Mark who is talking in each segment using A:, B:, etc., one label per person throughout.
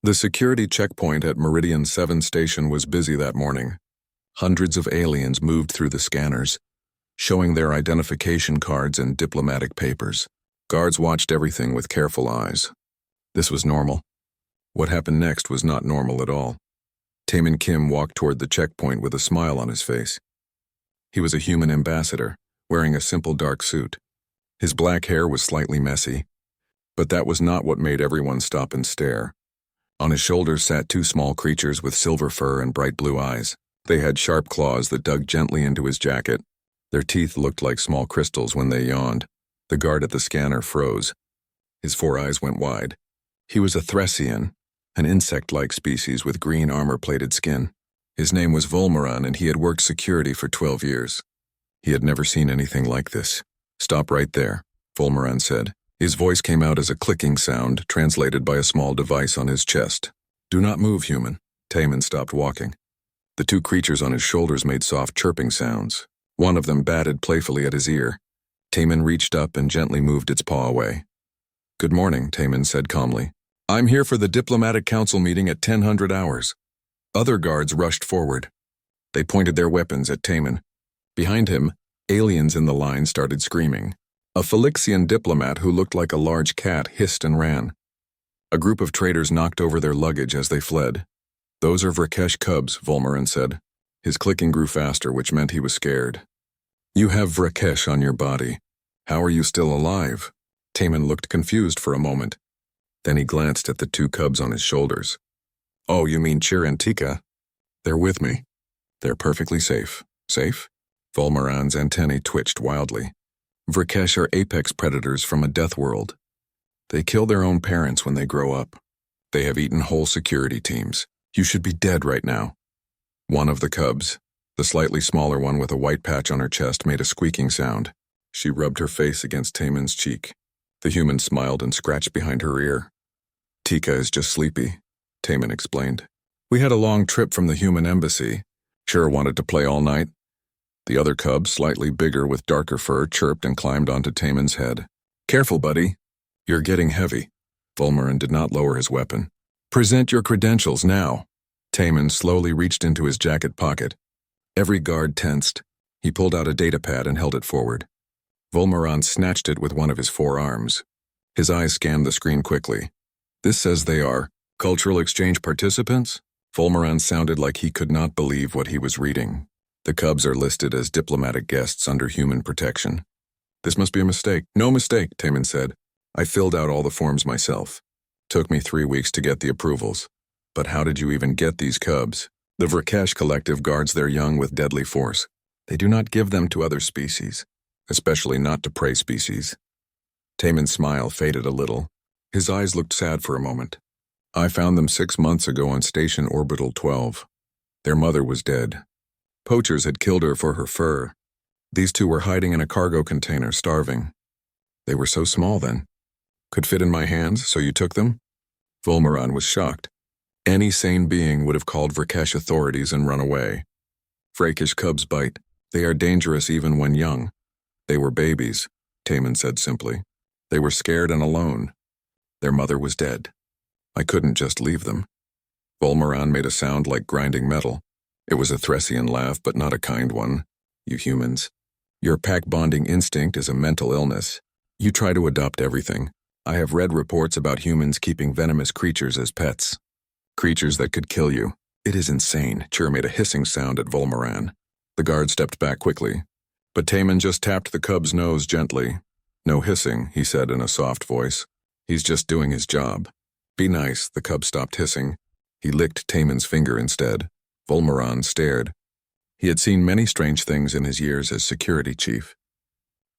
A: The security checkpoint at Meridian 7 Station was busy that morning. Hundreds of aliens moved through the scanners, showing their identification cards and diplomatic papers. Guards watched everything with careful eyes. This was normal. What happened next was not normal at all. Taemin Kim walked toward the checkpoint with a smile on his face. He was a human ambassador, wearing a simple dark suit. His black hair was slightly messy, but that was not what made everyone stop and stare. On his shoulders sat two small creatures with silver fur and bright blue eyes. They had sharp claws that dug gently into his jacket. Their teeth looked like small crystals when they yawned. The guard at the scanner froze. His four eyes went wide. He was a Thracian, an insect-like species with green armor-plated skin. His name was Volmaran, and he had worked security for 12 years. He had never seen anything like this. "Stop right there," Volmaran said. His voice came out as a clicking sound, translated by a small device on his chest. "Do not move, human." Taemin stopped walking. The two creatures on his shoulders made soft chirping sounds. One of them batted playfully at his ear. Taemin reached up and gently moved its paw away. "Good morning," Taemin said calmly. "I'm here for the Diplomatic Council meeting at 1000 hours. Other guards rushed forward. They pointed their weapons at Taemin. Behind him, aliens in the line started screaming. A Felixian diplomat who looked like a large cat hissed and ran. A group of traders knocked over their luggage as they fled. "Those are Vrakesh cubs," Volmaran said. His clicking grew faster, which meant he was scared. "You have Vrakesh on your body. How are you still alive?" Taemin looked confused for a moment. Then he glanced at the two cubs on his shoulders. "Oh, you mean Chir and Tika? They're with me. They're perfectly safe." "Safe?" Volmaran's antennae twitched wildly. "Vrakesh are apex predators from a death world. They kill their own parents when they grow up. They have eaten whole security teams. You should be dead right now." One of the cubs, the slightly smaller one with a white patch on her chest, made a squeaking sound. She rubbed her face against Taemin's cheek. The human smiled and scratched behind her ear. "Tika is just sleepy," Taemin explained. "We had a long trip from the human embassy. Sure wanted to play all night." The other cub, slightly bigger with darker fur, chirped and climbed onto Taemin's head. "Careful, buddy. You're getting heavy." Volmaran did not lower his weapon. "Present your credentials now." Taemin slowly reached into his jacket pocket. Every guard tensed. He pulled out a datapad and held it forward. Volmaran snatched it with one of his forearms. His eyes scanned the screen quickly. "This says they are cultural exchange participants?" Volmaran sounded like he could not believe what he was reading. "The cubs are listed as diplomatic guests under human protection." "This must be a mistake." "No mistake," Taemin said. "I filled out all the forms myself. Took me 3 weeks to get the approvals. But how did you even get these cubs? The Vrakesh Collective guards their young with deadly force. They do not give them to other species, especially not to prey species." Taemin's smile faded a little. His eyes looked sad for a moment. "I found them 6 months ago on Station Orbital 12. Their mother was dead. Poachers had killed her for her fur. These two were hiding in a cargo container, starving. They were so small then. Could fit in my hands, so you took them?" Volmaran was shocked. Any sane being would have called Vrakesh authorities and run away. "Vrakesh cubs bite. They are dangerous even when young." "They were babies," Taemin said simply. "They were scared and alone. Their mother was dead. I couldn't just leave them." Volmaran made a sound like grinding metal. It was a Thracian laugh, but not a kind one. "You humans. Your pack-bonding instinct is a mental illness. You try to adopt everything. I have read reports about humans keeping venomous creatures as pets. Creatures that could kill you. It is insane." Chir made a hissing sound at Volmaran. The guard stepped back quickly. But Taemin just tapped the cub's nose gently. "No hissing," he said in a soft voice. "He's just doing his job." "Be nice." The cub stopped hissing. He licked Taemin's finger instead. Volmaran stared. He had seen many strange things in his years as security chief.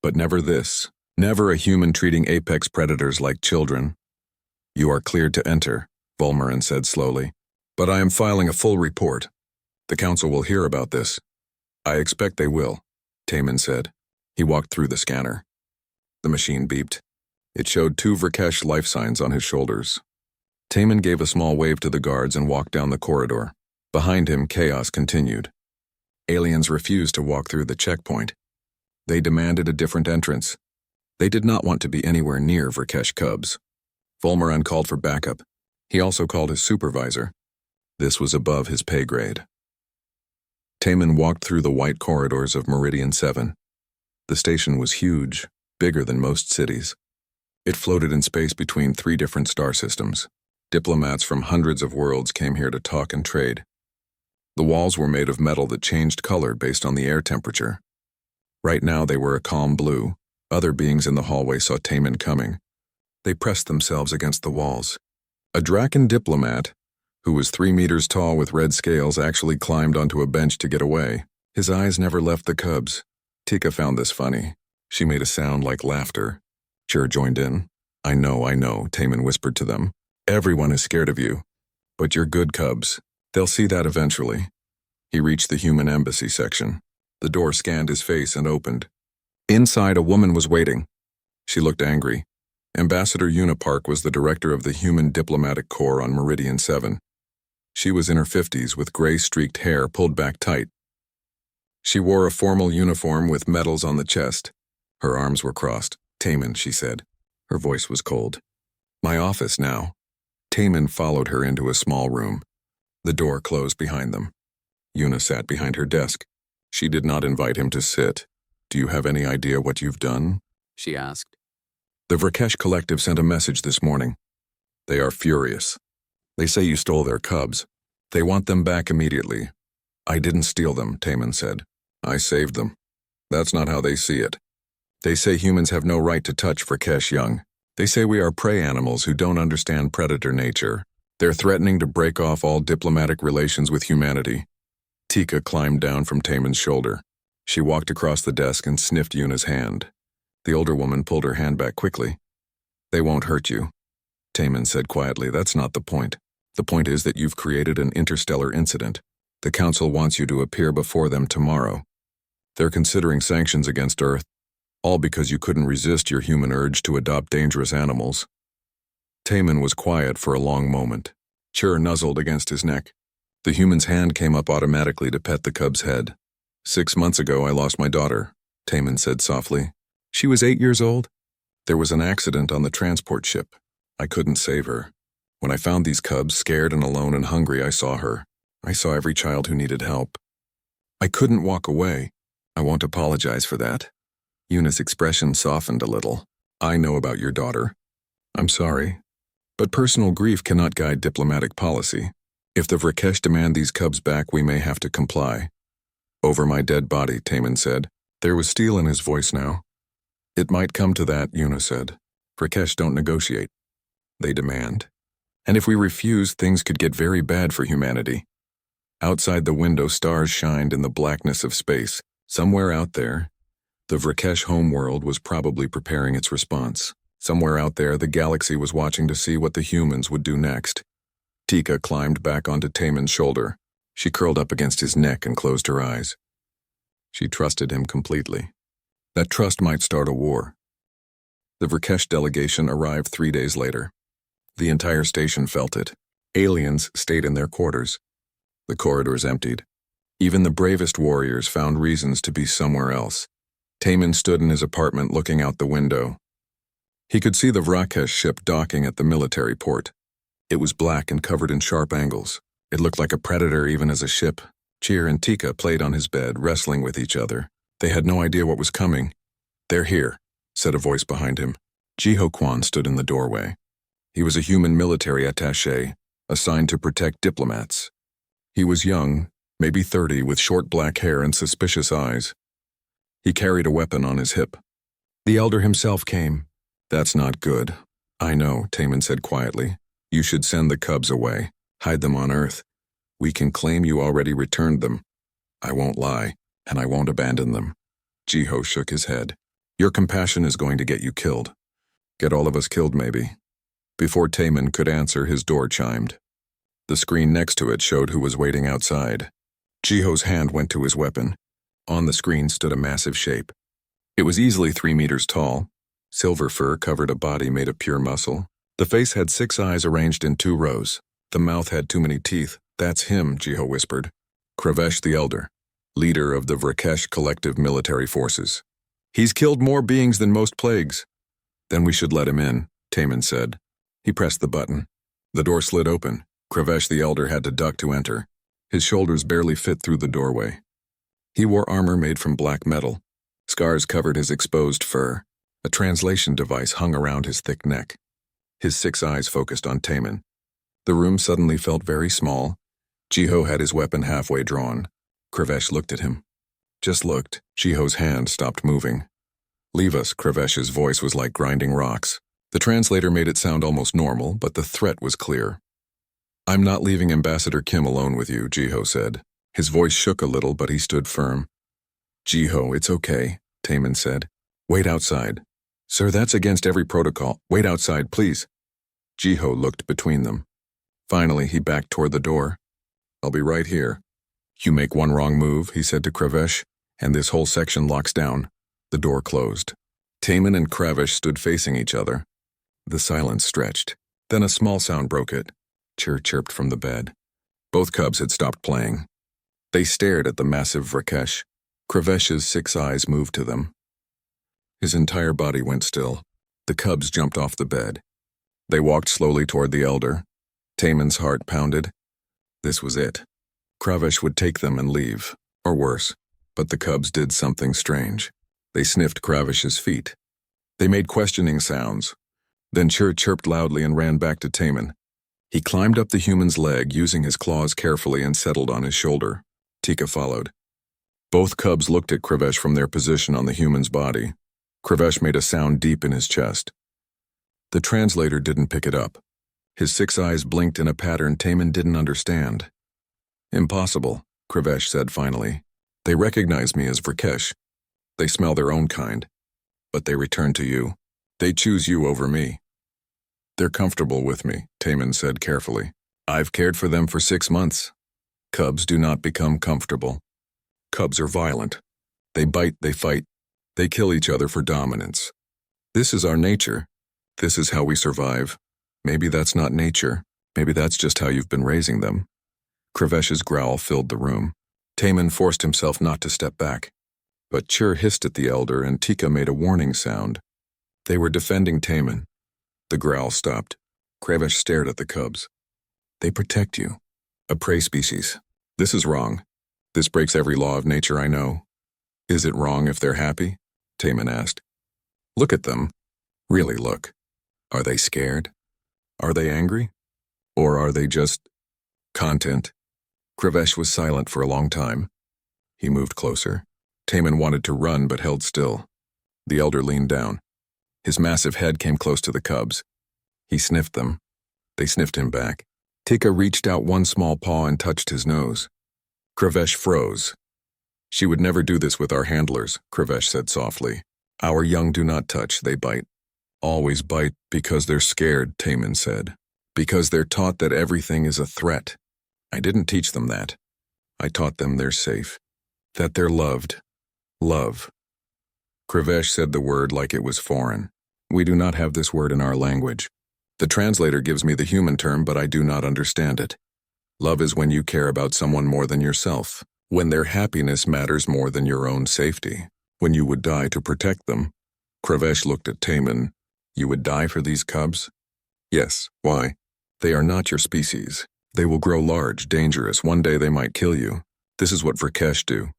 A: But never this. Never a human treating apex predators like children. "You are cleared to enter," Volmaran said slowly. "But I am filing a full report. The council will hear about this." "I expect they will," Taemin said. He walked through the scanner. The machine beeped. It showed 2 Vrakesh life signs on his shoulders. Taemin gave a small wave to the guards and walked down the corridor. Behind him, chaos continued. Aliens refused to walk through the checkpoint. They demanded a different entrance. They did not want to be anywhere near Vrakesh cubs. Volmaran called for backup. He also called his supervisor. This was above his pay grade. Taman walked through the white corridors of Meridian 7. The station was huge, bigger than most cities. It floated in space between 3 different star systems. Diplomats from hundreds of worlds came here to talk and trade. The walls were made of metal that changed color based on the air temperature. Right now they were a calm blue. Other beings in the hallway saw Taman coming. They pressed themselves against the walls. A Draken diplomat, who was 3 meters tall with red scales, actually climbed onto a bench to get away. His eyes never left the cubs. Tika found this funny. She made a sound like laughter. Chur joined in. I know, Taman whispered to them. Everyone is scared of you. But you're good cubs. They'll see that eventually. He reached the human embassy section. The door scanned his face and opened. Inside, a woman was waiting. She looked angry. Ambassador Unipark was the director of the Human Diplomatic Corps on Meridian 7. She was in her 50s with gray-streaked hair pulled back tight. She wore a formal uniform with medals on the chest. Her arms were crossed. Taman, she said. Her voice was cold. My office now. Taman followed her into a small room. The door closed behind them. Yuna sat behind her desk. She did not invite him to sit. Do you have any idea what you've done?
B: She asked.
A: The Vrakesh Collective sent a message this morning. They are furious. They say you stole their cubs. They want them back immediately. I didn't steal them, Taman said. I saved them. That's not how they see it. They say humans have no right to touch Vrakesh young. They say we are prey animals who don't understand predator nature. They're threatening to break off all diplomatic relations with humanity. Tika climbed down from Taman's shoulder. She walked across the desk and sniffed Yuna's hand. The older woman pulled her hand back quickly. They won't hurt you. Taman said quietly, that's not the point. The point is that you've created an interstellar incident. The Council wants you to appear before them tomorrow. They're considering sanctions against Earth, all because you couldn't resist your human urge to adopt dangerous animals. Taman was quiet for a long moment. Chur nuzzled against his neck. The human's hand came up automatically to pet the cub's head. 6 months ago, I lost my daughter, Taman said softly. She was 8 years old. There was an accident on the transport ship. I couldn't save her. When I found these cubs, scared and alone and hungry, I saw her. I saw every child who needed help. I couldn't walk away. I won't apologize for that. Yuna's expression softened a little. I know about your daughter. I'm sorry. But personal grief cannot guide diplomatic policy. If the Vrakesh demand these cubs back, we may have to comply. Over my dead body, Taman said. There was steel in his voice now. It might come to that, Yuna said. Vrakesh don't negotiate. They demand. And if we refuse, things could get very bad for humanity. Outside the window, stars shined in the blackness of space. Somewhere out there, the Vrakesh homeworld was probably preparing its response. Somewhere out there, the galaxy was watching to see what the humans would do next. Tika climbed back onto Taman's shoulder. She curled up against his neck and closed her eyes. She trusted him completely. That trust might start a war. The Vrakesh delegation arrived 3 days later. The entire station felt it. Aliens stayed in their quarters. The corridors emptied. Even the bravest warriors found reasons to be somewhere else. Taman stood in his apartment looking out the window. He could see the Vrakesh ship docking at the military port. It was black and covered in sharp angles. It looked like a predator even as a ship. Cheer and Tika played on his bed, wrestling with each other. They had no idea what was coming. They're here, said a voice behind him. Jiho Kwan stood in the doorway. He was a human military attaché, assigned to protect diplomats. He was young, maybe 30, with short black hair and suspicious eyes. He carried a weapon on his hip. The elder himself came. That's not good. I know, Taman said quietly. You should send the cubs away. Hide them on Earth. We can claim you already returned them. I won't lie, and I won't abandon them. Jiho shook his head. Your compassion is going to get you killed. Get all of us killed, maybe. Before Taman could answer, his door chimed. The screen next to it showed who was waiting outside. Jiho's hand went to his weapon. On the screen stood a massive shape. It was easily 3 meters tall. Silver fur covered a body made of pure muscle. The face had 6 eyes arranged in 2 rows. The mouth had too many teeth. That's him, Jiho whispered. Kravesh the Elder, leader of the Vrakesh Collective Military Forces. He's killed more beings than most plagues. Then we should let him in, Taman said. He pressed the button. The door slid open. Kravesh the Elder had to duck to enter. His shoulders barely fit through the doorway. He wore armor made from black metal. Scars covered his exposed fur. A translation device hung around his thick neck. His 6 eyes focused on Taman. The room suddenly felt very small. Jiho had his weapon halfway drawn. Kravesh looked at him. Just looked. Jiho's hand stopped moving. Leave us, Kravesh's voice was like grinding rocks. The translator made it sound almost normal, but the threat was clear. I'm not leaving Ambassador Kim alone with you, Jiho said. His voice shook a little, but he stood firm. Jiho, it's okay, Taman said. Wait outside. Sir, that's against every protocol. Wait outside, please. Jiho looked between them. Finally, he backed toward the door. I'll be right here. You make one wrong move, he said to Kravesh, and this whole section locks down. The door closed. Taman and Kravesh stood facing each other. The silence stretched. Then a small sound broke it. Chirr chirped from the bed. Both cubs had stopped playing. They stared at the massive Vrakesh. Kravesh's 6 eyes moved to them. His entire body went still. The cubs jumped off the bed. They walked slowly toward the Elder. Taman's heart pounded. This was it. Kravesh would take them and leave, or worse. But the cubs did something strange. They sniffed Kravesh's feet. They made questioning sounds. Then Chirr chirped loudly and ran back to Taman. He climbed up the human's leg, using his claws carefully, and settled on his shoulder. Tika followed. Both cubs looked at Kravesh from their position on the human's body. Kravesh made a sound deep in his chest. The translator didn't pick it up. His 6 eyes blinked in a pattern Taman didn't understand. Impossible, Kravesh said finally. They recognize me as Vrakesh. They smell their own kind. But they return to you. They choose you over me. They're comfortable with me, Taman said carefully. I've cared for them for 6 months. Cubs do not become comfortable. Cubs are violent. They bite, they fight. They kill each other for dominance. This is our nature. This is how we survive. Maybe that's not nature. Maybe that's just how you've been raising them. Kravesh's growl filled the room. Taman forced himself not to step back. But Chirr hissed at the Elder and Tika made a warning sound. They were defending Taman. The growl stopped. Kravesh stared at the cubs. They protect you. A prey species. This is wrong. This breaks every law of nature I know. Is it wrong if they're happy? Taman asked. Look at them. Really look. Are they scared? Are they angry? Or are they just content? Kravesh was silent for a long time. He moved closer. Taman wanted to run but held still. The Elder leaned down. His massive head came close to the cubs. He sniffed them. They sniffed him back. Tika reached out one small paw and touched his nose. Kravesh froze. She would never do this with our handlers, Kravesh said softly. Our young do not touch, they bite. Always bite because they're scared, Taman said. Because they're taught that everything is a threat. I didn't teach them that. I taught them they're safe. That they're loved. Love. Kravesh said the word like it was foreign. We do not have this word in our language. The translator gives me the human term, but I do not understand it. Love is when you care about someone more than yourself. When their happiness matters more than your own safety. When you would die to protect them. Kravesh looked at Taman. You would die for these cubs? Yes, why? They are not your species. They will grow large, dangerous. One day they might kill you. This is what Vrakesh do.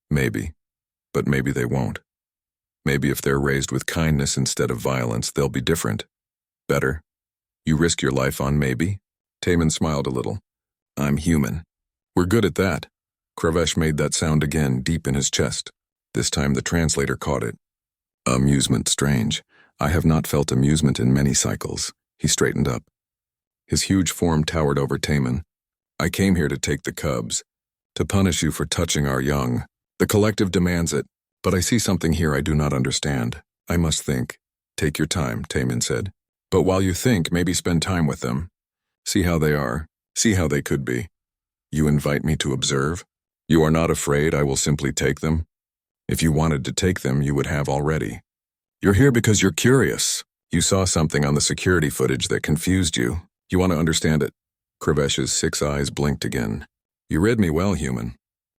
A: Maybe. But maybe they won't. Maybe if they're raised with kindness instead of violence, they'll be different. Better. You risk your life on maybe? Taman smiled a little. I'm human. We're good at that. Kravesh made that sound again, deep in his chest. This time the translator caught it. Amusement, strange. I have not felt amusement in many cycles. He straightened up. His huge form towered over Taman. I came here to take the cubs. To punish you for touching our young. The collective demands it. But I see something here I do not understand. I must think. Take your time, Taman said. But while you think, maybe spend time with them. See how they are. See how they could be. You invite me to observe? You are not afraid I will simply take them? If you wanted to take them, you would have already. You're here because you're curious. You saw something on the security footage that confused you. You want to understand it. Kravesh's 6 eyes blinked again. You read me well, human.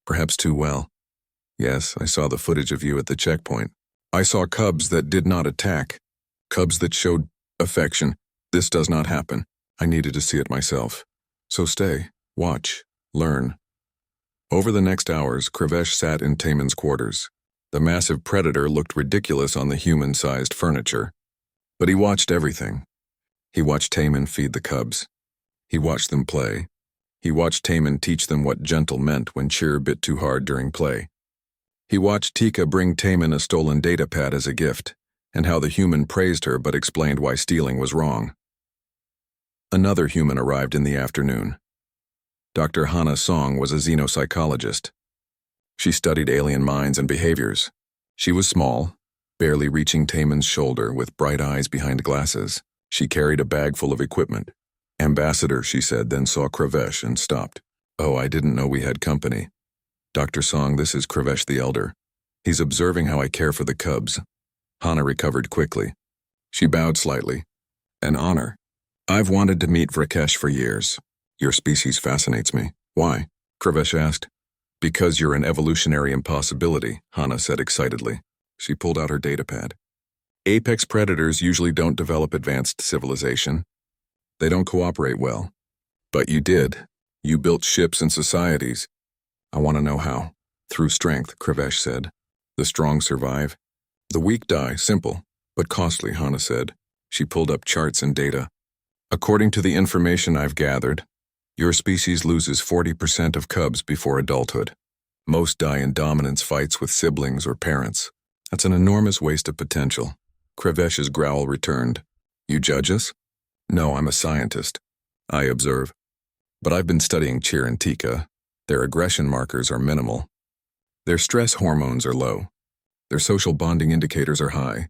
A: Perhaps too well. Yes, I saw the footage of you at the checkpoint. I saw cubs that did not attack. Cubs that showed affection. This does not happen. I needed to see it myself. So stay, watch, learn. Over the next hours, Kravesh sat in Taman's quarters. The massive predator looked ridiculous on the human-sized furniture. But he watched everything. He watched Taman feed the cubs. He watched them play. He watched Taman teach them what gentle meant when Cheer bit too hard during play. He watched Tika bring Taman a stolen datapad as a gift, and how the human praised her but explained why stealing was wrong. Another human arrived in the afternoon. Dr. Hana Song was a xenopsychologist. She studied alien minds and behaviors. She was small, barely reaching Taman's shoulder with bright eyes behind glasses. She carried a bag full of equipment. Ambassador, she said, then saw Kravesh and stopped. Oh, I didn't know we had company. Dr. Song, this is Kravesh the Elder. He's observing how I care for the cubs. Hana recovered quickly. She bowed slightly. An honor. I've wanted to meet Vrakesh for years. Your species fascinates me. Why? Kravesh asked. Because you're an evolutionary impossibility, Hana said excitedly. She pulled out her datapad. Apex predators usually don't develop advanced civilization. They don't cooperate well. But you did. You built ships and societies. I want to know how. Through strength, Kravesh said. The strong survive. The weak die, simple, but costly, Hana said. She pulled up charts and data. According to the information I've gathered, your species loses 40% of cubs before adulthood. Most die in dominance fights with siblings or parents. That's an enormous waste of potential. Kravesh's growl returned. You judge us? No, I'm a scientist. I observe. But I've been studying Cheer and Tika. Their aggression markers are minimal. Their stress hormones are low. Their social bonding indicators are high.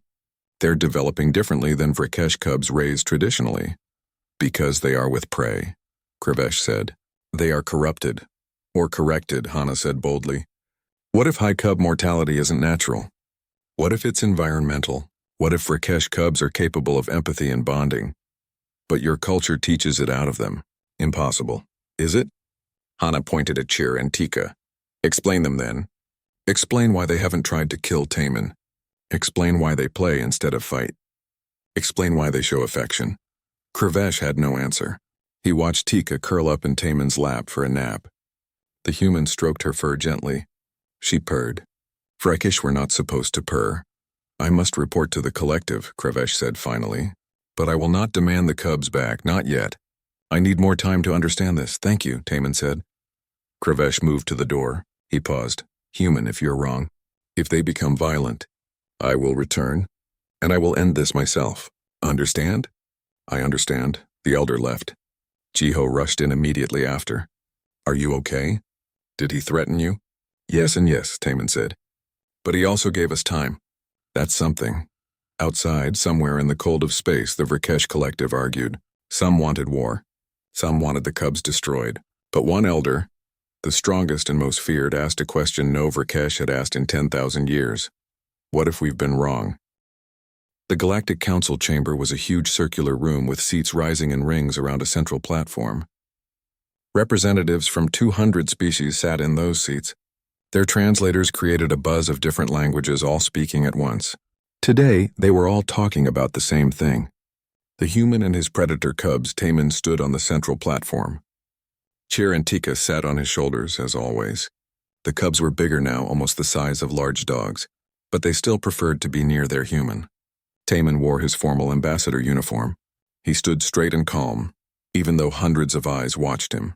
A: They're developing differently than Vrakesh cubs raised traditionally. Because they are with prey, Kravesh said. They are corrupted. Or corrected, Hana said boldly. What if high cub mortality isn't natural? What if it's environmental? What if Vrakesh cubs are capable of empathy and bonding? But your culture teaches it out of them. Impossible. Is it? Hana pointed at Cheer and Tika. Explain them then. Explain why they haven't tried to kill Taman. Explain why they play instead of fight. Explain why they show affection. Kravesh had no answer. He watched Tika curl up in Taman's lap for a nap. The human stroked her fur gently. She purred. Vrakesh were not supposed to purr. I must report to the collective, Kravesh said finally. But I will not demand the cubs back, not yet. I need more time to understand this. Thank you, Taman said. Kravesh moved to the door. He paused. Human, if you're wrong. If they become violent, I will return, and I will end this myself. Understand? I understand. The elder left. Jiho rushed in immediately after. Are you okay? Did he threaten you? Yes and yes, Taman said. But he also gave us time. That's something. Outside, somewhere in the cold of space, the Vrakesh collective argued. Some wanted war. Some wanted the cubs destroyed. But one elder, the strongest and most feared, asked a question no Vrakesh had asked in 10,000 years. What if we've been wrong? The Galactic Council chamber was a huge circular room with seats rising in rings around a central platform. Representatives from 200 species sat in those seats. Their translators created a buzz of different languages, all speaking at once. Today, they were all talking about the same thing. The human and his predator cubs, Taman, stood on the central platform. Cheer and Tika sat on his shoulders, as always. The cubs were bigger now, almost the size of large dogs, but they still preferred to be near their human. Taman wore his formal ambassador uniform. He stood straight and calm, even though hundreds of eyes watched him.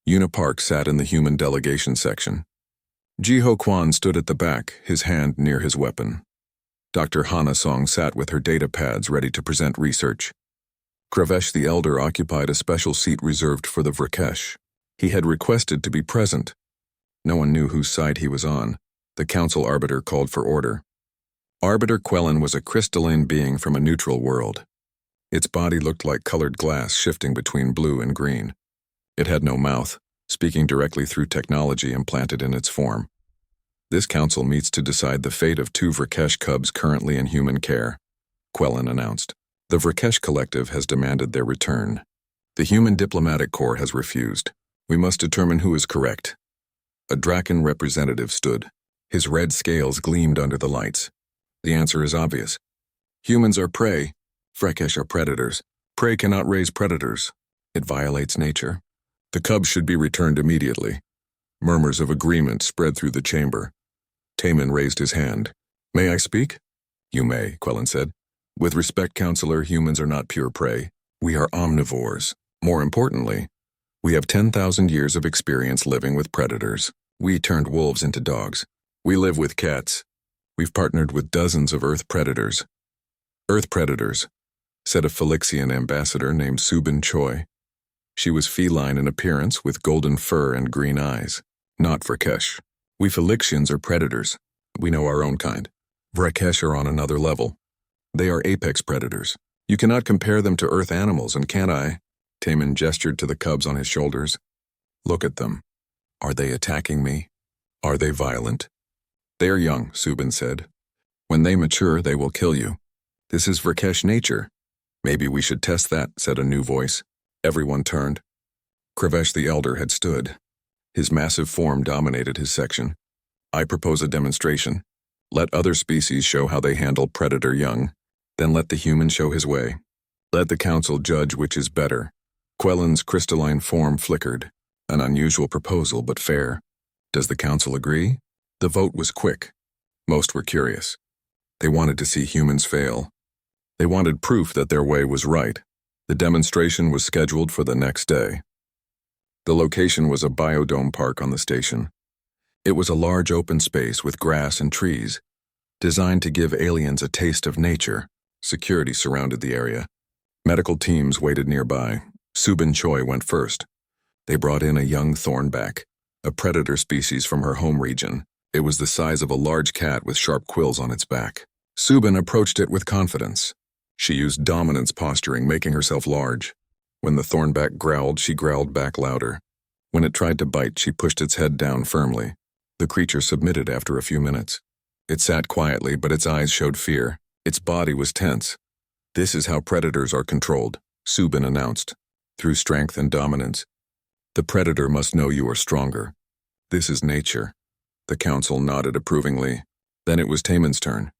A: Una Park sat in the human delegation section. Jiho Kwan stood at the back, his hand near his weapon. Dr. Hana Song sat with her data pads ready to present research. Kravesh the Elder occupied a special seat reserved for the Vrakesh. He had requested to be present. No one knew whose side he was on. The council arbiter called for order. Arbiter Quellen was a crystalline being from a neutral world. Its body looked like colored glass shifting between blue and green. It had no mouth, speaking directly through technology implanted in its form. This council meets to decide the fate of 2 Vrakesh cubs currently in human care, Quellen announced. The Vrakesh collective has demanded their return. The Human Diplomatic Corps has refused. We must determine who is correct. A Draken representative stood. His red scales gleamed under the lights. The answer is obvious. Humans are prey. Vrakesh are predators. Prey cannot raise predators. It violates nature. The cubs should be returned immediately. Murmurs of agreement spread through the chamber. Taman raised his hand. May I speak? You may, Quellen said. With respect, Counselor, humans are not pure prey. We are omnivores. More importantly, we have 10,000 years of experience living with predators. We turned wolves into dogs. We live with cats. We've partnered with dozens of Earth predators. Earth predators, said a Felixian ambassador named Subin Choi. She was feline in appearance with golden fur and green eyes. Not Vrakesh. We Felixians are predators. We know our own kind. Vrakesh are on another level. They are apex predators. You cannot compare them to Earth animals, and can't I? Taman gestured to the cubs on his shoulders. Look at them. Are they attacking me? Are they violent? They are young, Subin said. When they mature, they will kill you. This is Vrakesh nature. Maybe we should test that, said a new voice. Everyone turned. Kravesh the Elder had stood. His massive form dominated his section. I propose a demonstration. Let other species show how they handle predator young. Then let the human show his way. Let the council judge which is better. Quellen's crystalline form flickered. An unusual proposal, but fair. Does the council agree? The vote was quick. Most were curious. They wanted to see humans fail. They wanted proof that their way was right. The demonstration was scheduled for the next day. The location was a biodome park on the station. It was a large open space with grass and trees, designed to give aliens a taste of nature. Security surrounded the area. Medical teams waited nearby. Subin Choi went first. They brought in a young thornback, a predator species from her home region. It was the size of a large cat with sharp quills on its back. Subin approached it with confidence. She used dominance posturing, making herself large. When the thornback growled, she growled back louder. When it tried to bite, she pushed its head down firmly. The creature submitted after a few minutes. It sat quietly, but its eyes showed fear. Its body was tense. This is how predators are controlled, Subin announced. Through strength and dominance. The predator must know you are stronger. This is nature. The council nodded approvingly. Then it was Taman's turn.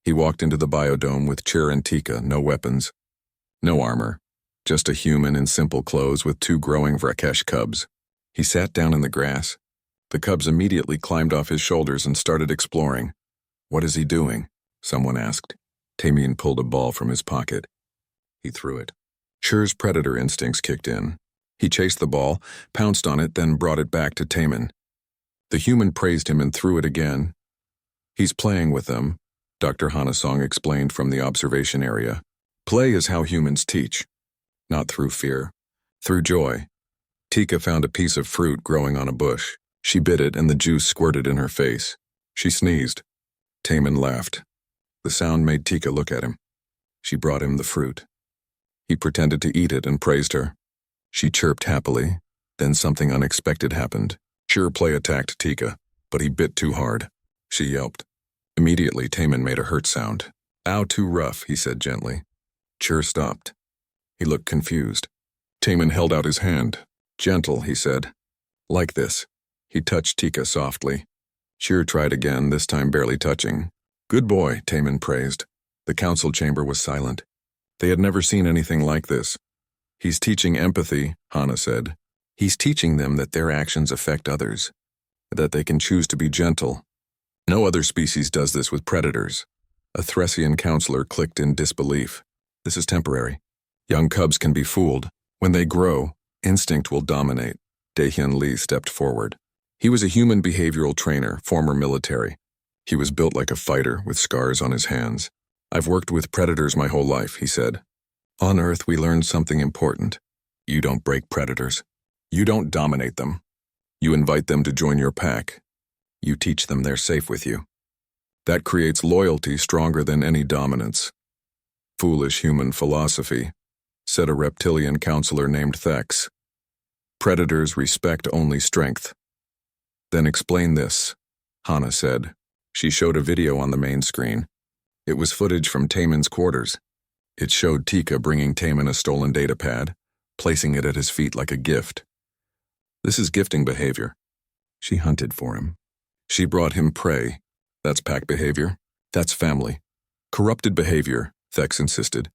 A: He walked into the biodome with Chir and Tika, no weapons. No armor. Just a human in simple clothes with 2 growing Vrakesh cubs. He sat down in the grass. The cubs immediately climbed off his shoulders and started exploring. What is he doing? Someone asked. Taman pulled a ball from his pocket. He threw it. Chir's predator instincts kicked in. He chased the ball, pounced on it, then brought it back to Taman. The human praised him and threw it again. He's playing with them, Dr. Hanasong explained from the observation area. Play is how humans teach. Not through fear. Through joy. Tika found a piece of fruit growing on a bush. She bit it and the juice squirted in her face. She sneezed. Taman laughed. The sound made Tika look at him. She brought him the fruit. He pretended to eat it and praised her. She chirped happily. Then something unexpected happened. Sure play attacked Tika, but he bit too hard. She yelped. Immediately, Taman made a hurt sound. Ow, too rough, he said gently. Chir stopped. He looked confused. Taman held out his hand. Gentle, he said. Like this. He touched Tika softly. Chir tried again, this time barely touching. Good boy, Taman praised. The council chamber was silent. They had never seen anything like this. He's teaching empathy, Hana said. He's teaching them that their actions affect others, that they can choose to be gentle. No other species does this with predators. A Threesian counselor clicked in disbelief. This is temporary. Young cubs can be fooled. When they grow, instinct will dominate. Daehyun Lee stepped forward. He was a human behavioral trainer, former military. He was built like a fighter with scars on his hands. I've worked with predators my whole life, he said. On Earth, we learned something important. You don't break predators. You don't dominate them. You invite them to join your pack. You teach them they're safe with you. That creates loyalty stronger than any dominance. Foolish human philosophy, said a reptilian counselor named Thex. Predators respect only strength. Then explain this, Hana said. She showed a video on the main screen. It was footage from Taman's quarters. It showed Tika bringing Taman a stolen datapad, placing it at his feet like a gift. This is gifting behavior. She hunted for him. She brought him prey. That's pack behavior. That's family. Corrupted behavior, Thex insisted.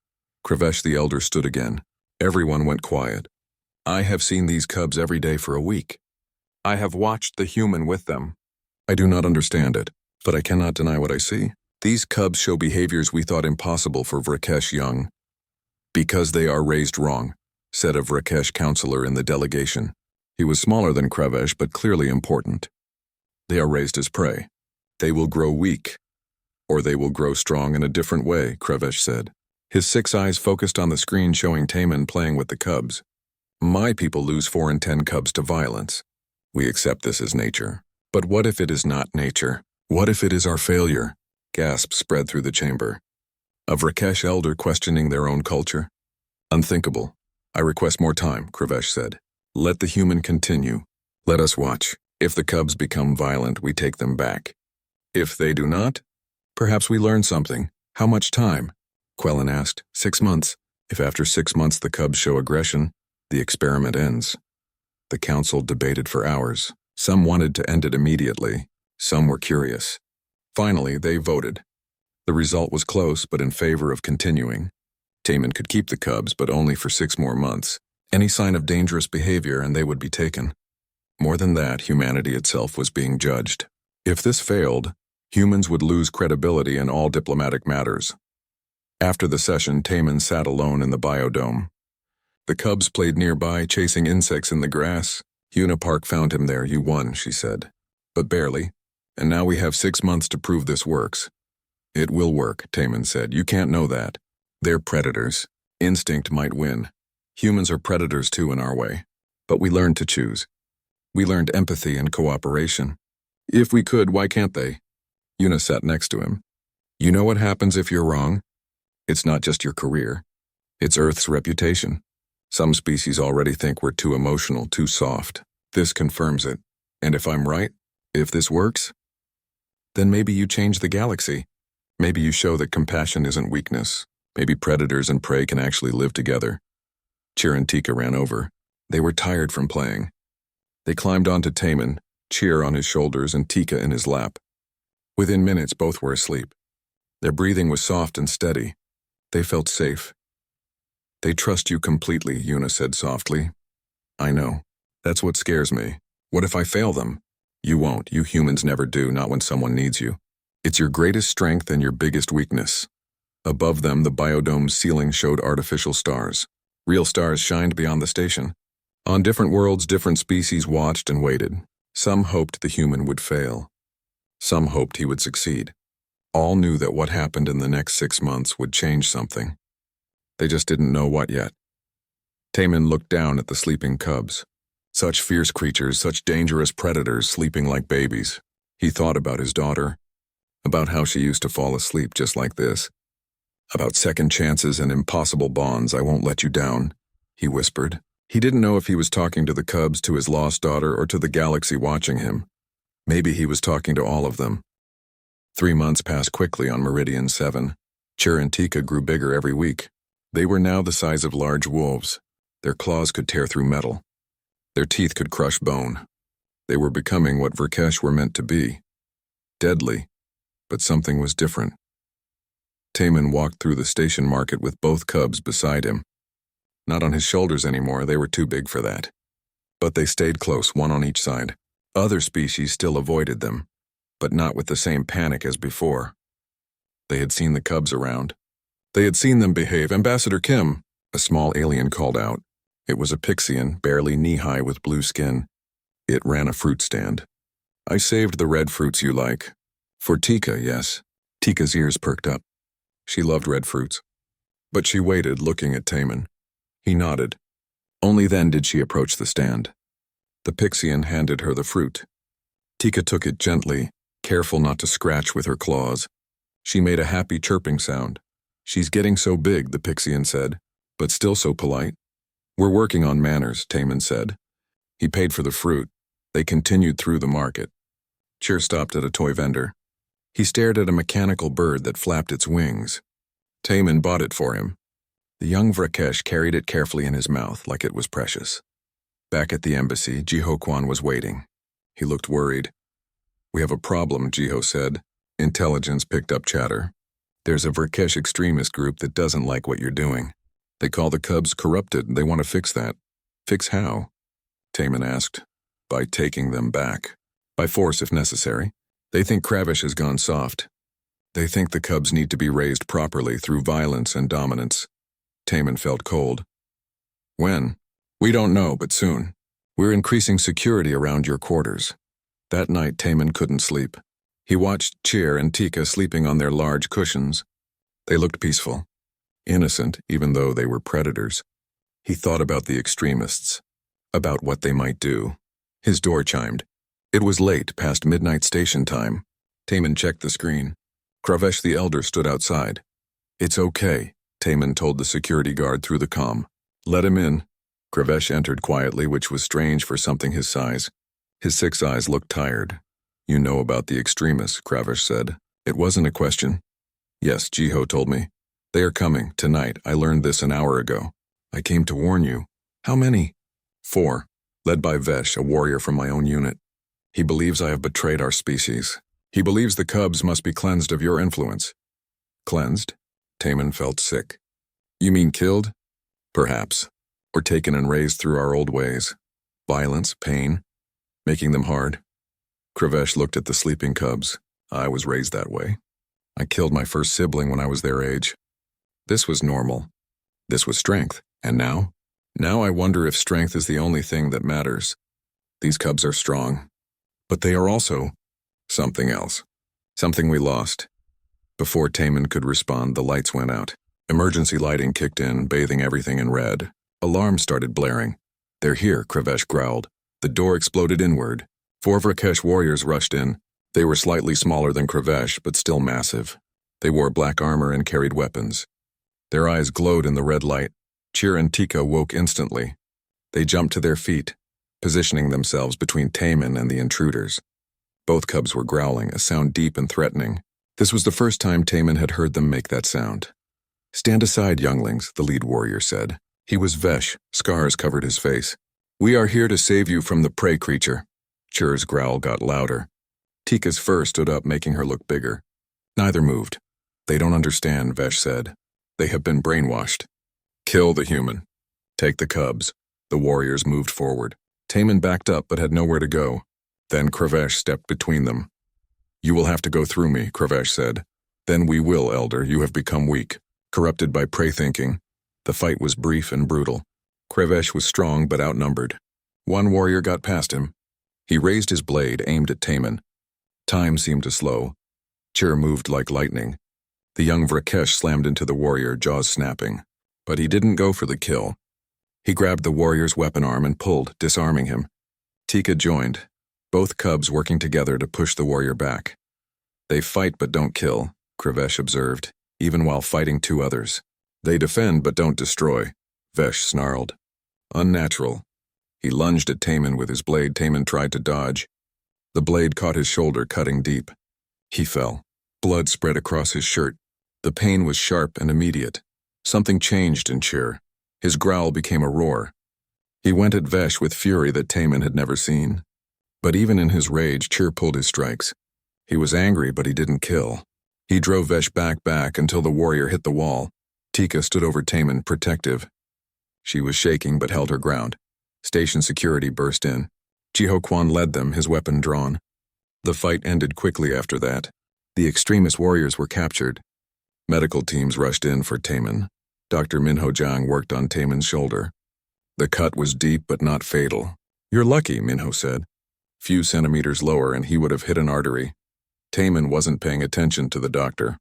A: Kravesh the Elder stood again. Everyone went quiet. I have seen these cubs every day for a week. I have watched the human with them. I do not understand it, but I cannot deny what I see. These cubs show behaviors we thought impossible for Vrakesh young. Because they are raised wrong, said a Vrakesh counselor in the delegation. He was smaller than Krevesh, but clearly important. They are raised as prey. They will grow weak, or they will grow strong in a different way, Krevesh said. His 6 eyes focused on the screen showing Taman playing with the cubs. My people lose 4 in 10 cubs to violence. We accept this as nature. But what if it is not nature? What if it is our failure? Gasps spread through the chamber. A Vrakesh elder questioning their own culture? Unthinkable. I request more time, Krevesh said. Let the human continue. Let us watch. If the cubs become violent, we take them back. If they do not, perhaps we learn something. How much time? Quellen asked. 6 months. If after 6 months the cubs show aggression, the experiment ends. The council debated for hours. Some wanted to end it immediately. Some were curious. Finally, they voted. The result was close, but in favor of continuing. Taman could keep the cubs, but only for 6 more months. Any sign of dangerous behavior and they would be taken. More than that, humanity itself was being judged. If this failed, humans would lose credibility in all diplomatic matters. After the session, Taman sat alone in the biodome. The cubs played nearby, chasing insects in the grass. Unipark found him there. You won, she said. But barely. And now we have 6 months to prove this works. It will work, Taman said. You can't know that. They're predators. Instinct might win. Humans are predators too in our way. But we learned to choose. We learned empathy and cooperation. If we could, why can't they? Una sat next to him. You know what happens if you're wrong? It's not just your career. It's Earth's reputation. Some species already think we're too emotional, too soft. This confirms it. And if I'm right, if this works, then maybe you change the galaxy. Maybe you show that compassion isn't weakness. Maybe predators and prey can actually live together. Cheer and Tika ran over. They were tired from playing. They climbed onto Taman, Cheer on his shoulders and Tika in his lap. Within minutes, both were asleep. Their breathing was soft and steady. They felt safe. They trust you completely, Una said softly. I know. That's what scares me. What if I fail them? You won't. You humans never do, not when someone needs you. It's your greatest strength and your biggest weakness. Above them, the biodome's ceiling showed artificial stars. Real stars shined beyond the station. On different worlds, different species watched and waited. Some hoped the human would fail. Some hoped he would succeed. All knew that what happened in the next 6 months would change something. They just didn't know what yet. Taman looked down at the sleeping cubs. Such fierce creatures, such dangerous predators sleeping like babies. He thought about his daughter, about how she used to fall asleep just like this. About second chances and impossible bonds. I won't let you down, he whispered. He didn't know if he was talking to the cubs, to his lost daughter, or to the galaxy watching him. Maybe he was talking to all of them. 3 months passed quickly on Meridian 7. Chir and Tika grew bigger every week. They were now the size of large wolves. Their claws could tear through metal. Their teeth could crush bone. They were becoming what Vrakesh were meant to be. Deadly, but something was different. Taman walked through the station market with both cubs beside him. Not on his shoulders anymore, they were too big for that. But they stayed close, one on each side. Other species still avoided them, but not with the same panic as before. They had seen the cubs around. They had seen them behave. Ambassador Kim, a small alien called out. It was a Pixian, barely knee-high with blue skin. It ran a fruit stand. I saved the red fruits you like. For Tika, yes. Tika's ears perked up. She loved red fruits. But she waited, looking at Taman. He nodded. Only then did she approach the stand. The Pixian handed her the fruit. Tika took it gently, careful not to scratch with her claws. She made a happy chirping sound. She's getting so big, the Pixian said, but still so polite. We're working on manners, Taman said. He paid for the fruit. They continued through the market. Cheer stopped at a toy vendor. He stared at a mechanical bird that flapped its wings. Taman bought it for him. The young Vrakesh carried it carefully in his mouth like it was precious. Back at the embassy, Jiho-Kwan was waiting. He looked worried. We have a problem, Jiho said. Intelligence picked up chatter. There's a Vrakesh extremist group that doesn't like what you're doing. They call the cubs corrupted. They want to fix that. Fix how? Taman asked. By taking them back. By force if necessary. They think Kravish has gone soft. They think the cubs need to be raised properly through violence and dominance. Taman felt cold. When? We don't know, but soon. We're increasing security around your quarters. That night, Taman couldn't sleep. He watched Cheer and Tika sleeping on their large cushions. They looked peaceful. Innocent, even though they were predators. He thought about the extremists. About what they might do. His door chimed. It was late, past midnight station time. Taman checked the screen. Kravesh the Elder stood outside. It's okay, Taman told the security guard through the comm. Let him in. Kravesh entered quietly, which was strange for something his size. His 6 eyes looked tired. You know about the extremists, Kravesh said. It wasn't a question. Yes, Jiho told me. They are coming, tonight. I learned this an hour ago. I came to warn you. How many? 4, led by Vesh, a warrior from my own unit. He believes I have betrayed our species. He believes the cubs must be cleansed of your influence. Cleansed? Taman felt sick. You mean killed? Perhaps. Or taken and raised through our old ways. Violence, pain, making them hard. Kravesh looked at the sleeping cubs. I was raised that way. I killed my first sibling when I was their age. This was normal. This was strength. And now? Now I wonder if strength is the only thing that matters. These cubs are strong. But they are also something else. Something we lost. Before Taman could respond, the lights went out. Emergency lighting kicked in, bathing everything in red. Alarms started blaring. They're here, Kravesh growled. The door exploded inward. 4 Vrakesh warriors rushed in. They were slightly smaller than Kravesh, but still massive. They wore black armor and carried weapons. Their eyes glowed in the red light. Cheer and Tika woke instantly. They jumped to their feet, positioning themselves between Taman and the intruders. Both cubs were growling, a sound deep and threatening. This was the first time Taman had heard them make that sound. Stand aside, younglings, the lead warrior said. He was Vesh. Scars covered his face. We are here to save you from the prey creature. Cheer's growl got louder. Tika's fur stood up, making her look bigger. Neither moved. They don't understand, Vesh said. They have been brainwashed. Kill the human. Take the cubs. The warriors moved forward. Taman backed up but had nowhere to go. Then Kravesh stepped between them. You will have to go through me, Kravesh said. Then we will, Elder. You have become weak. Corrupted by prey thinking. The fight was brief and brutal. Kravesh was strong but outnumbered. One warrior got past him. He raised his blade, aimed at Taman. Time seemed to slow. Cheer moved like lightning. The young Vrakesh slammed into the warrior, jaws snapping. But he didn't go for the kill. He grabbed the warrior's weapon arm and pulled, disarming him. Tika joined, both cubs working together to push the warrior back. They fight but don't kill, Kravesh observed, even while fighting 2 others. They defend but don't destroy, Vesh snarled. Unnatural. He lunged at Taman with his blade. Taman tried to dodge. The blade caught his shoulder, cutting deep. He fell. Blood spread across his shirt. The pain was sharp and immediate. Something changed in Cheer. His growl became a roar. He went at Vesh with fury that Taman had never seen. But even in his rage, Cheer pulled his strikes. He was angry, but he didn't kill. He drove Vesh back until the warrior hit the wall. Tika stood over Taman, protective. She was shaking but held her ground. Station security burst in. Jiho Kwan led them, his weapon drawn. The fight ended quickly after that. The extremist warriors were captured. Medical teams rushed in for Taman. Dr. Minho Jiang worked on Taman's shoulder. The cut was deep but not fatal. You're lucky, Minho said. Few centimeters lower and he would have hit an artery. Taman wasn't paying attention to the doctor.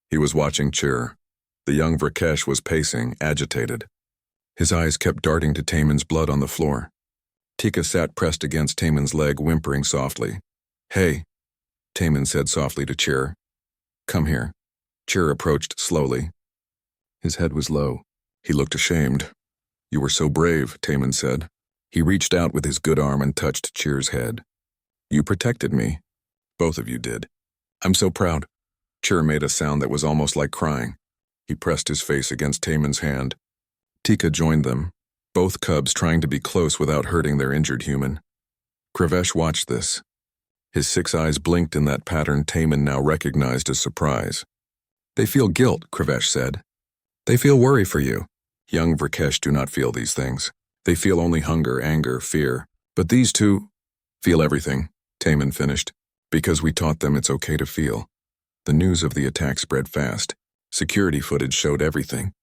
A: He was watching Cheer. The young Vrakesh was pacing, agitated. His eyes kept darting to Taman's blood on the floor. Tika sat pressed against Taman's leg, whimpering softly. Hey, Taman said softly to Cheer. Come here. Cheer approached slowly. His head was low. He looked ashamed. You were so brave, Taman said. He reached out with his good arm and touched Cheer's head. You protected me. Both of you did. I'm so proud. Cheer made a sound that was almost like crying. He pressed his face against Taman's hand. Tika joined them, both cubs trying to be close without hurting their injured human. Kravesh watched this. His 6 eyes blinked in that pattern Taman now recognized as surprise. They feel guilt, Kravesh said. They feel worry for you. Young Vrakesh do not feel these things. They feel only hunger, anger, fear. But these two feel everything, Taman finished, because we taught them it's okay to feel. The news of the attack spread fast. Security footage showed everything.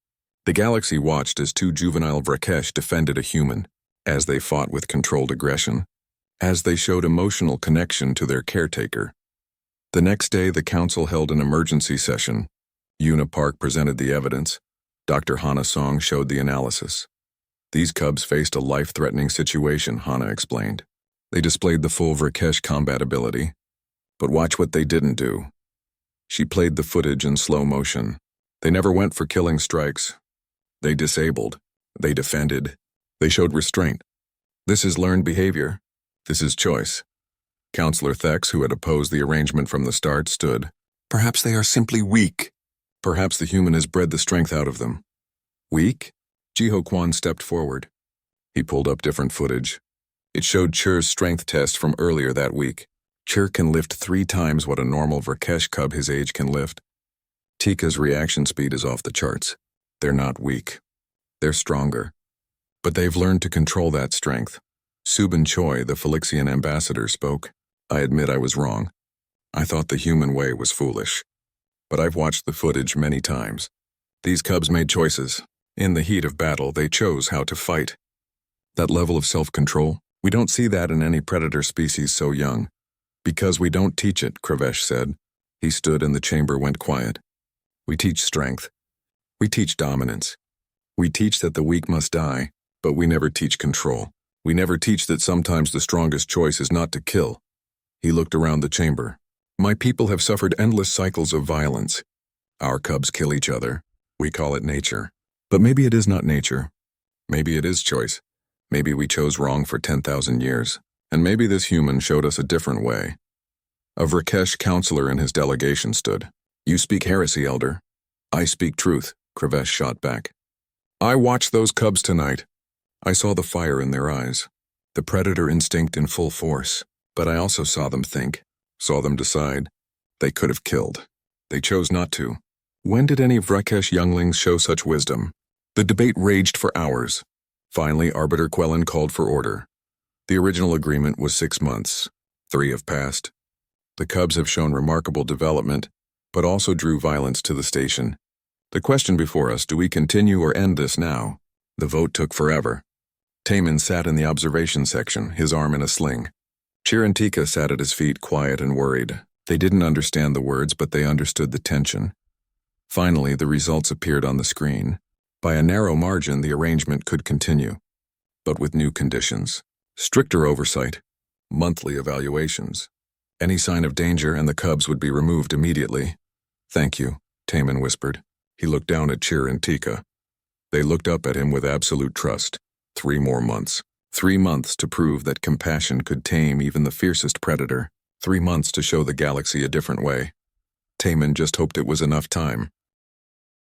A: The galaxy watched as two juvenile Vrakesh defended a human, as they fought with controlled aggression, as they showed emotional connection to their caretaker. The next day, the council held an emergency session. Una Park presented the evidence. Dr. Hana Song showed the analysis. These cubs faced a life-threatening situation, Hana explained. They displayed the full Vrakesh combat ability. But watch what they didn't do. She played the footage in slow motion. They never went for killing strikes. They disabled. They defended. They showed restraint. This is learned behavior. This is choice. Counselor Thex, who had opposed the arrangement from the start, stood. Perhaps they are simply weak. Perhaps the human has bred the strength out of them. Weak? Jiho Kwan stepped forward. He pulled up different footage. It showed Chur's strength test from earlier that week. Chur can lift 3 times what a normal Vrakesh cub his age can lift. Tika's reaction speed is off the charts. They're not weak. They're stronger. But they've learned to control that strength. Subin Choi, the Felixian ambassador, spoke. I admit I was wrong. I thought the human way was foolish. But I've watched the footage many times. These cubs made choices. In the heat of battle, they chose how to fight. That level of self-control, we don't see that in any predator species so young. Because we don't teach it, Kravesh said. He stood and the chamber went quiet. We teach strength. We teach dominance. We teach that the weak must die, but we never teach control. We never teach that sometimes the strongest choice is not to kill. He looked around the chamber. My people have suffered endless cycles of violence. Our cubs kill each other. We call it nature. But maybe it is not nature. Maybe it is choice. Maybe we chose wrong for 10,000 years. And maybe this human showed us a different way. A Vrakesh counselor in his delegation stood. You speak heresy, Elder. I speak truth, Kravesh shot back. I watched those cubs tonight. I saw the fire in their eyes, the predator instinct in full force. But I also saw them think, saw them decide. They could have killed. They chose not to. When did any Vrakesh younglings show such wisdom? The debate raged for hours. Finally, Arbiter Quellen called for order. The original agreement was 6 months. 3 have passed. The cubs have shown remarkable development, but also drew violence to the station. The question before us, do we continue or end this now? The vote took forever. Taman sat in the observation section, his arm in a sling. Chir and Tika sat at his feet, quiet and worried. They didn't understand the words, but they understood the tension. Finally, the results appeared on the screen. By a narrow margin, the arrangement could continue, but with new conditions. Stricter oversight, monthly evaluations. Any sign of danger and the cubs would be removed immediately. Thank you, Taman whispered. He looked down at Chir and Tika. They looked up at him with absolute trust. 3 more months. 3 months to prove that compassion could tame even the fiercest predator. 3 months to show the galaxy a different way. Taman just hoped it was enough time.